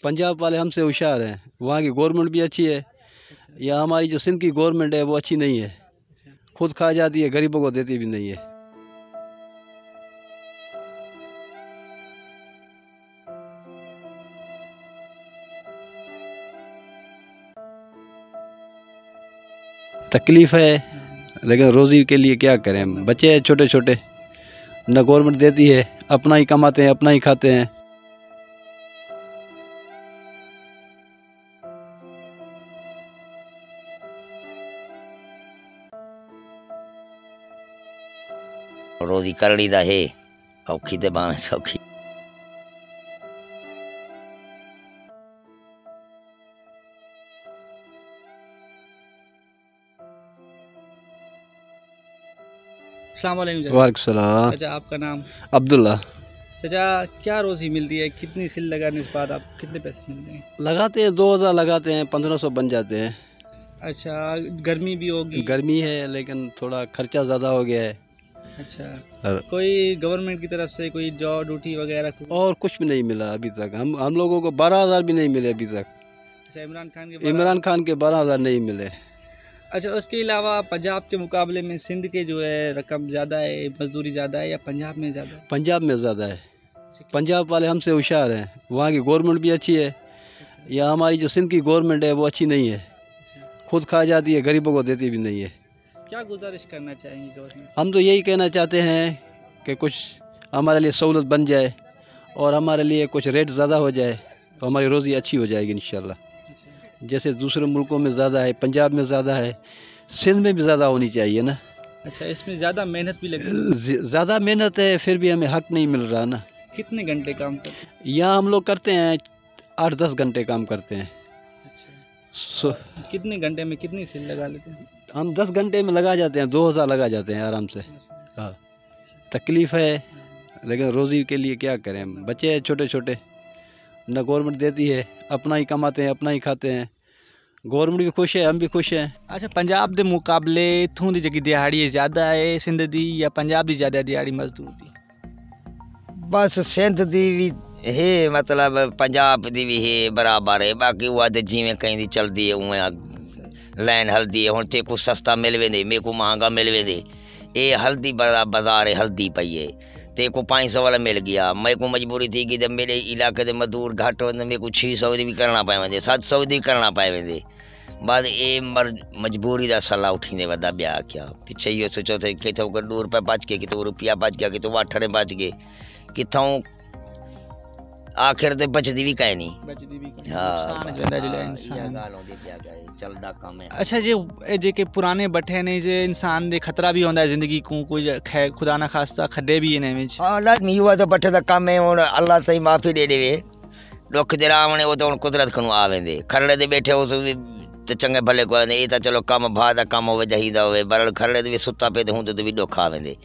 पंजाब वाले हमसे होशियार हैं, वहाँ की गवर्नमेंट भी अच्छी है, या हमारी जो सिंध की गवर्नमेंट है वो अच्छी नहीं है, खुद खा जाती है, गरीबों को देती भी नहीं है। तकलीफ़ है, लेकिन रोज़ी के लिए क्या करें, बच्चे हैं छोटे छोटे, न गवर्नमेंट देती है, अपना ही कमाते हैं, अपना ही खाते हैं। रोज़ी करनी दा है, औखी ते भावें सौखी। अस्सलाम वालेकुम चाचा। वालेकुम सलाम। चाचा आपका नाम? अब्दुल्ला। चाचा क्या रोज़ी मिलती है, कितनी सिल लगाने के बाद आप कितने पैसे मिलते हैं? लगाते हैं 2000 लगाते हैं, 1500 बन जाते हैं। अच्छा, गर्मी भी होगी? गर्मी है, लेकिन थोड़ा खर्चा ज़्यादा हो गया है। अच्छा, और कोई गवर्नमेंट की तरफ से कोई जॉब ड्यूटी वगैरह और कुछ भी नहीं मिला अभी तक। हम लोगों को 12,000 भी नहीं मिले अभी तक। अच्छा, इमरान खान के 12,000 नहीं मिले। अच्छा, उसके अलावा पंजाब के मुकाबले में सिंध के जो है रकम ज़्यादा है, मजदूरी ज़्यादा है, या पंजाब में ज़्यादा है? पंजाब में ज़्यादा है। पंजाब वाले हमसे होशियार हैं, वहाँ की गवर्नमेंट भी अच्छी है, या हमारी जो सिंध की गवर्नमेंट है वो अच्छी नहीं है, खुद खा जाती है, गरीबों को देती भी नहीं है। क्या गुजारिश करना चाहेंगे गवर्नमेंट? हम तो यही कहना चाहते हैं कि कुछ हमारे लिए सहूलत बन जाए और हमारे लिए कुछ रेट ज़्यादा हो जाए तो हमारी रोज़ी अच्छी हो जाएगी इंशाल्लाह। जैसे दूसरे मुल्कों में ज़्यादा है, पंजाब में ज़्यादा है, सिंध में भी ज़्यादा होनी चाहिए ना। अच्छा, इसमें ज़्यादा मेहनत भी लगती है? ज़्यादा मेहनत है, फिर भी हमें हक नहीं मिल रहा ना। कितने घंटे काम करते हैं? यहाँ हम लोग करते हैं 8-10 घंटे काम करते हैं। अच्छा, कितने घंटे में कितनी सिल लगा लेते हैं? हम 10 घंटे में लगा जाते हैं, 2000 लगा जाते हैं आराम से। हाँ, तकलीफ़ है, लेकिन रोज़ी के लिए क्या करें, बच्चे हैं छोटे छोटे, न गवर्नमेंट देती है, अपना ही कमाते हैं, अपना ही खाते हैं। गवर्नमेंट भी खुश है, हम भी खुश हैं। अच्छा, पंजाब के मुकाबले इत्थों की जी दिहाड़ी ज़्यादा है सिंध की, या पंजाब की ज़्यादा दिहाड़ी मजदूर की? बस सिंध दी भी है, मतलब पंजाब दी भी है, बराबर है। बाकी वो तो जिमें कहीं दी चलती है उवें लाइन हल्दी है। हुण ते को सस्ता मिल वेंदे, मेरे को महंगा मिल वेंदे। ये हल्दी बाजार है, हल्दी पई है, ते को 500 वाला मिल गया। मैं को मजबूरी थी कि जब मेरे इलाके के मजदूर घट हो, मेरे को 600 भी करना पाए वेंदे, 700 भी करना पाए वेंदे। बाद ये मजबूरी का सलाह उठींदे वदा ब्याह क्या पिछे इहो सोचो थे किथों को 2 रुपया बच गए, कितों रुपया बच गया, कितों 8 बच गए, किथों आखिर ते बचदी भी कहीं नहीं। चलदा काम है। अच्छा जी, जेके पुराने बठे ने जे इंसान दे खतरा भी होंदा है जिंदगी को, कोई खुदा ना खास्ता खड्डे भी इन्हें विच। हाँ लाजमी हुआ तो बठे दा काम है। हुण अल्लाह सही माफ़ी दे देवे, दुख दे रावणे वो तो हुण कुदरत खनु आवेंदे। खरड़े दे बैठे हो तो चंगे भले को ये तो चलो कम भा दा कम होवे चाहिदा होवे, पर खरड़े दे भी सुत्ता पे ते हुंदे तो भी दुख आवेंदे।